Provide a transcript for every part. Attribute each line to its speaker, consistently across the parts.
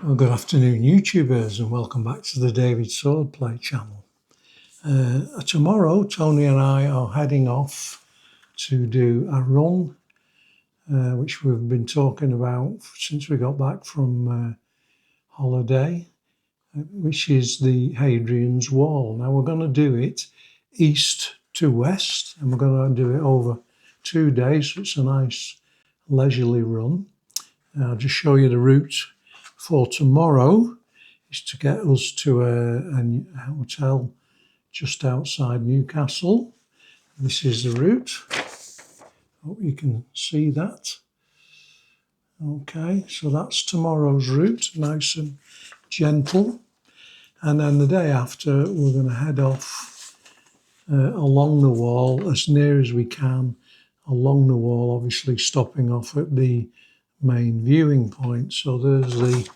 Speaker 1: Well, good afternoon, YouTubers, and welcome back to the David Swordplay channel. Tomorrow, Tony and I are heading off to do a run, which we've been talking about since we got back from holiday, which is the Hadrian's Wall. Now, we're going to do it east to west, and we're going to do it over 2 days, so it's a nice leisurely run. I'll just show you the route for tomorrow. Is to get us to a hotel just outside Newcastle. This is the route. Hope you can see that. Okay, so that's tomorrow's route, nice and gentle. And then the day after, we're going to head off along the wall as near as we can along the wall, obviously stopping off at the main viewing point. So there's the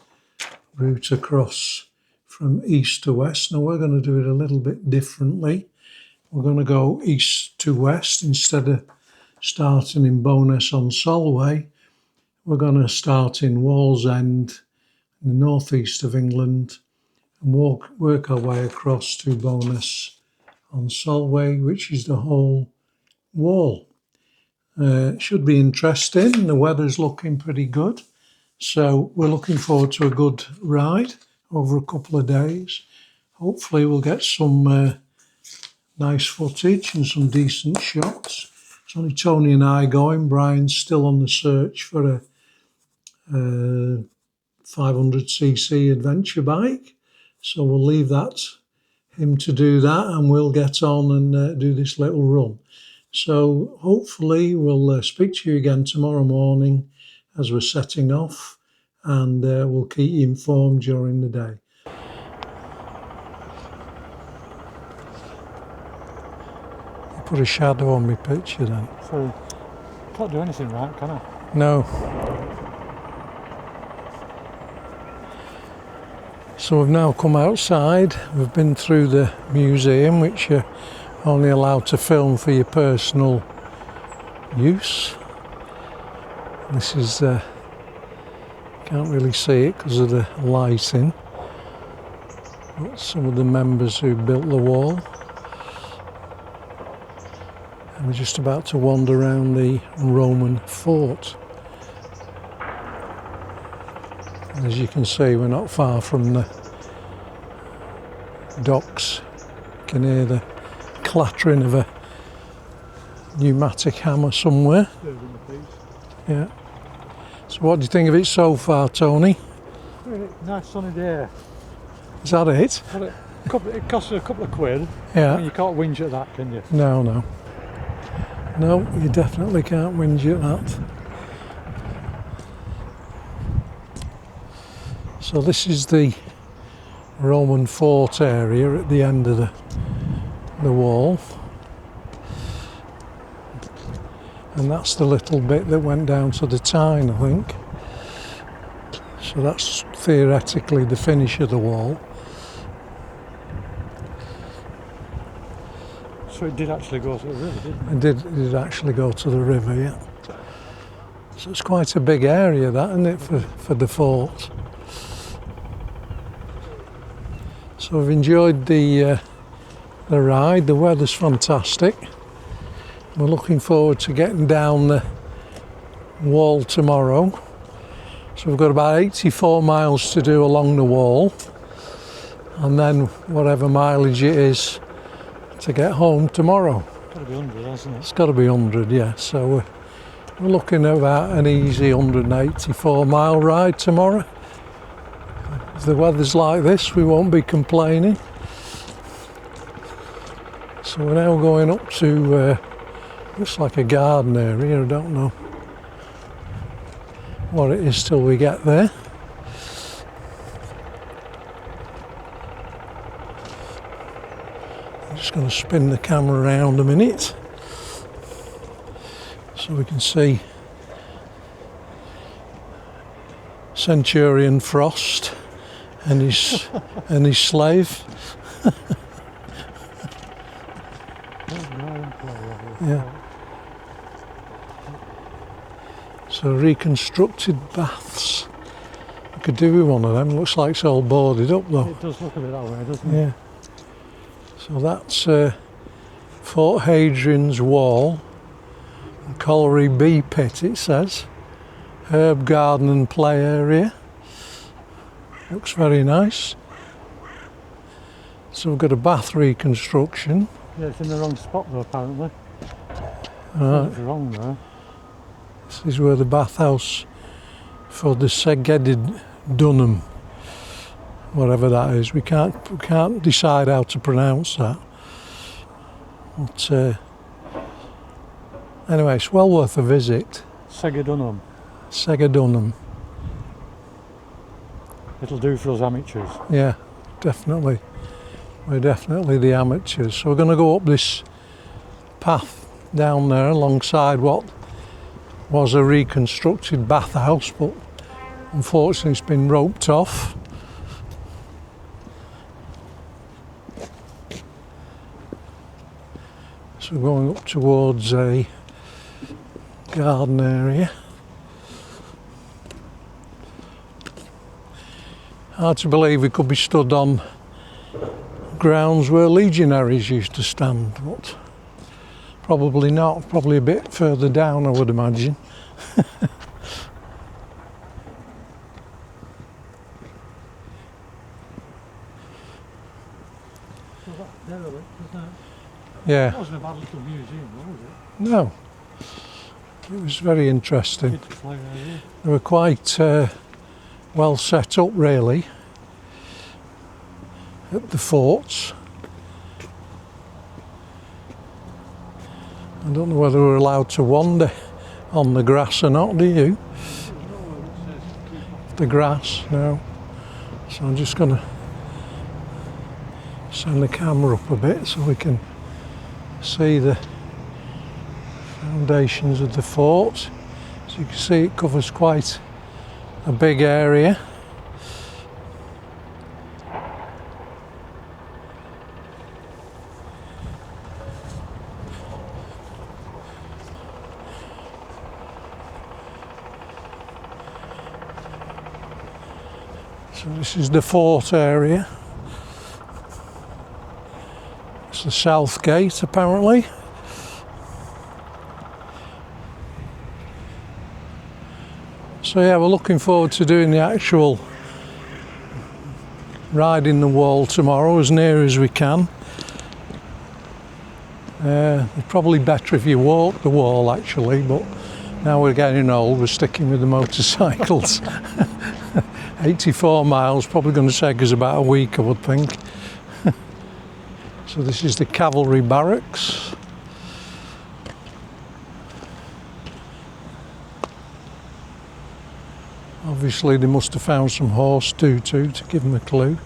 Speaker 1: route across from east to west. Now we're going to do it a little bit differently. We're going to go east to west instead of starting in Bowness-on-Solway. We're going to start in Wallsend in the northeast of England and work our way across to Bowness-on-Solway, which is the whole wall. Should be interesting. The weather's looking pretty good, so we're looking forward to a good ride over a couple of days. Hopefully we'll get some nice footage and some decent shots. It's only Tony and I going. Brian's still on the search for a 500cc adventure bike, so we'll leave him to do that, and we'll get on and do this little run. So hopefully we'll speak to you again tomorrow morning as we're setting off, and we'll keep you informed during the day. You put a shadow on my picture then.
Speaker 2: So, can't do anything right, can I?
Speaker 1: No. So we've now come outside. We've been through the museum, which you're only allowed to film for your personal use. This is, can't really see it because of the lighting, but some of the members who built the wall. And we're just about to wander around the Roman fort. And as you can see, we're not far from the docks. You can hear the clattering of a pneumatic hammer somewhere. Yeah. So what do you think of it so far, Tony?
Speaker 2: Really nice sunny day.
Speaker 1: Is that it?
Speaker 2: Well, it costs a couple of quid.
Speaker 1: Yeah.
Speaker 2: I mean, you can't whinge at that, can you?
Speaker 1: No, no. No, you definitely can't whinge at that. So this is the Roman fort area at the end of the wall, and that's the little bit that went down to the Tyne, I think. So that's theoretically the finish of the wall.
Speaker 2: So it did actually go to the river, didn't it?
Speaker 1: It did actually go to the river, yeah. So it's quite a big area, that, isn't it, for the fort? So I've enjoyed the ride. The weather's fantastic. We're looking forward to getting down the wall tomorrow. So we've got about 84 miles to do along the wall, and then whatever mileage it is to get home tomorrow.
Speaker 2: It's got to be 100, hasn't it?
Speaker 1: It's got to be 100, yeah. So we're looking at about an easy 184 mile ride tomorrow. If the weather's like this, we won't be complaining. So we're now going up to, looks like a garden area. I don't know what it is till we get there. I'm just going to spin the camera around a minute so we can see Centurion Frost and his slave. Yeah. So reconstructed baths. could do with one of them. Looks like it's all boarded up though.
Speaker 2: It does look a bit that way, doesn't it?
Speaker 1: Yeah. So that's Fort Hadrian's wall. Colliery Bee Pit, it says. Herb garden and play area. Looks very nice. So we've got a bath reconstruction.
Speaker 2: Yeah, it's in the wrong spot though, apparently.
Speaker 1: Right.
Speaker 2: It's wrong there.
Speaker 1: This is where the bathhouse for the Segedid Dunham, whatever that is. We can't decide how to pronounce that. But anyway, it's well worth a visit.
Speaker 2: Segedunum.
Speaker 1: Segedunham.
Speaker 2: It'll do for us amateurs.
Speaker 1: Yeah, definitely. We're definitely the amateurs. So we're going to go up this path down there alongside what was a reconstructed bathhouse, but unfortunately it's been roped off. So we're going up towards a garden area. Hard to believe we could be stood on grounds where legionaries used to stand, but probably not. Probably a bit further down, I would imagine. Yeah.
Speaker 2: It wasn't a bad little museum, was it?
Speaker 1: No. It was very interesting.
Speaker 2: Kids play there, yeah.
Speaker 1: They were quite well set up, really, at the forts. I don't know whether we're allowed to wander on the grass or not, do you? The grass, no. So I'm just going to send the camera up a bit so we can see the foundations of the fort. So you can see it covers quite a big area. So this is the fort area. It's the south gate, apparently. So yeah, we're looking forward to doing the actual riding the wall tomorrow, as near as we can. It's probably better if you walk the wall, actually, but now we're getting old, we're sticking with the motorcycles. 84 miles, probably going to take us about a week, I would think. So this is the cavalry barracks. Obviously they must have found some horse tutu to give them a clue.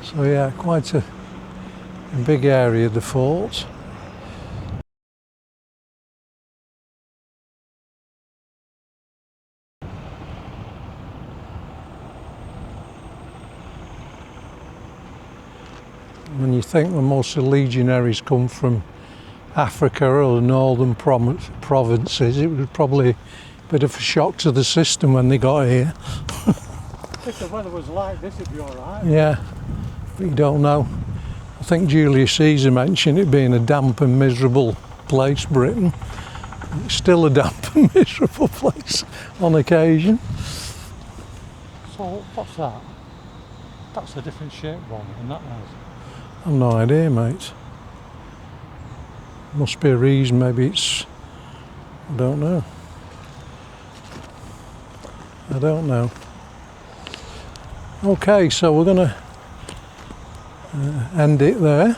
Speaker 1: So yeah, quite a big area, the fort. When you think that most of the legionaries come from Africa or the northern provinces, it was probably a bit of a shock to the system when they got here.
Speaker 2: If the weather was like this, it'd be alright.
Speaker 1: Yeah, but you don't know. I think Julius Caesar mentioned it being a damp and miserable place, Britain. It's still a damp and miserable place on occasion.
Speaker 2: So, what's that? That's a different shaped one, and that has.
Speaker 1: I've no idea, mate. Must be a reason, maybe it's... I don't know. I don't know. Okay, so we're going to end it there.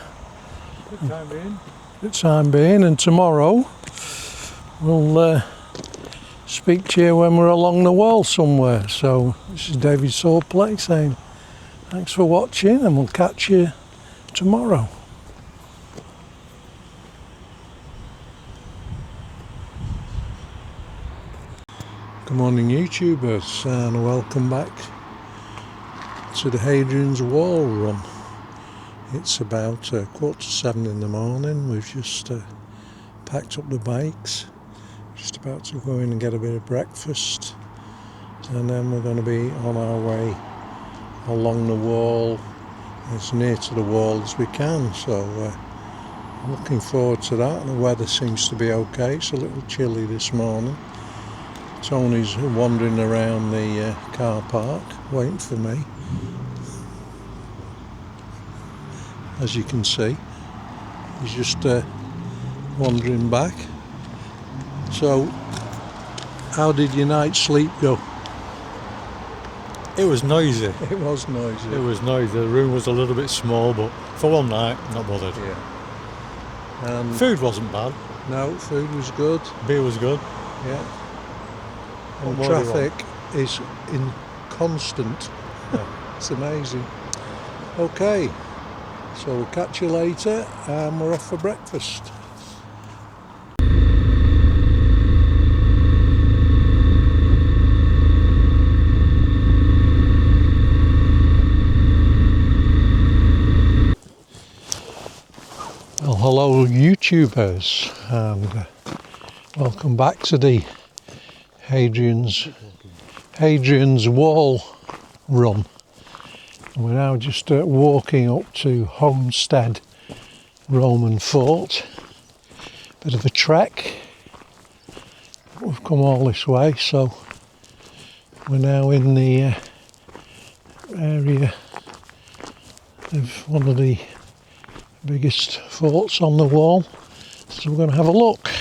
Speaker 2: Good time being.
Speaker 1: Good time being, and tomorrow we'll speak to you when we're along the wall somewhere. So this is David Swordplay saying thanks for watching, and we'll catch you tomorrow. Good morning, YouTubers, and welcome back to the Hadrian's Wall run. It's about 6:45 in the morning. We've just packed up the bikes, just about to go in and get a bit of breakfast, and then we're going to be on our way along the wall, as near to the wall as we can. So I'm looking forward to that. The weather seems to be okay. It's a little chilly this morning. Tony's wandering around the car park waiting for me, as you can see. He's just wandering back. So how did your night's sleep go?
Speaker 2: It was noisy.
Speaker 1: It was noisy.
Speaker 2: It was noisy. The room was a little bit small, but for one night, not bothered.
Speaker 1: Yeah.
Speaker 2: Food wasn't bad.
Speaker 1: No, food was good.
Speaker 2: Beer was good.
Speaker 1: Yeah. And
Speaker 2: What more do you
Speaker 1: traffic is in constant.
Speaker 2: Yeah.
Speaker 1: It's amazing. Okay, so we'll catch you later, and we're off for breakfast. Well, hello YouTubers, and welcome back to the Hadrian's Wall run. And we're now just walking up to Homestead Roman Fort. Bit of a trek. We've come all this way, so we're now in the area of one of the biggest forts on the wall. So we're going to have a look.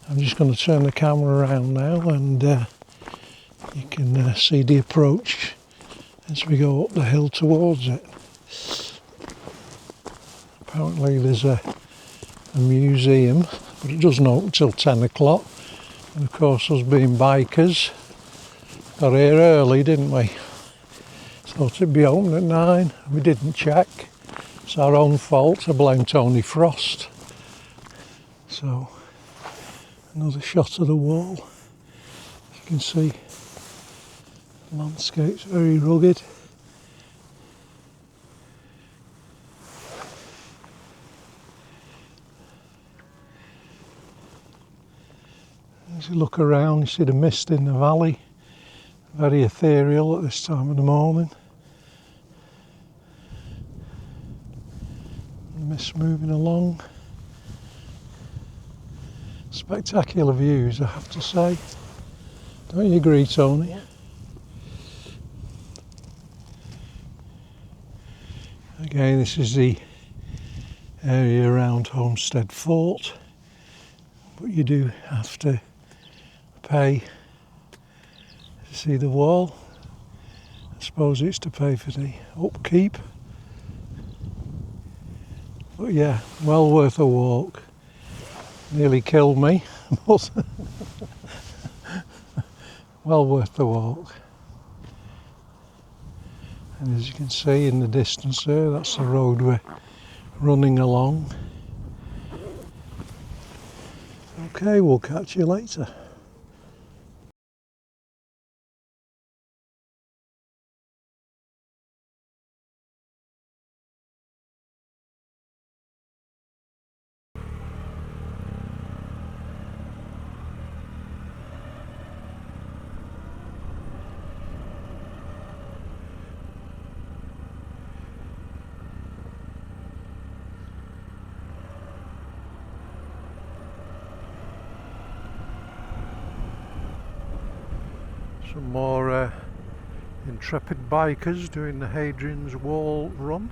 Speaker 1: I'm just going to turn the camera around now, and you can see the approach as we go up the hill towards it. Apparently there's a museum, but it doesn't open till 10 o'clock. And of course, us being bikers, got here early, didn't we? Thought it'd be open at 9. We didn't check. It's our own fault. I blame Tony Frost. So, another shot of the wall. As you can see, the landscape's very rugged. As you look around, you see the mist in the valley. Very ethereal at this time of the morning. The mist moving along. Spectacular views, I have to say. Don't you agree, Tony?
Speaker 2: Yeah.
Speaker 1: Again, this is the area around Homestead Fort, but you do have to pay to see the wall. I suppose it's to pay for the upkeep. But yeah, well worth a walk. Nearly killed me, but well worth the walk. And as you can see in the distance there, that's the road we're running along. Okay, we'll catch you later. Some more intrepid bikers doing the Hadrian's Wall run.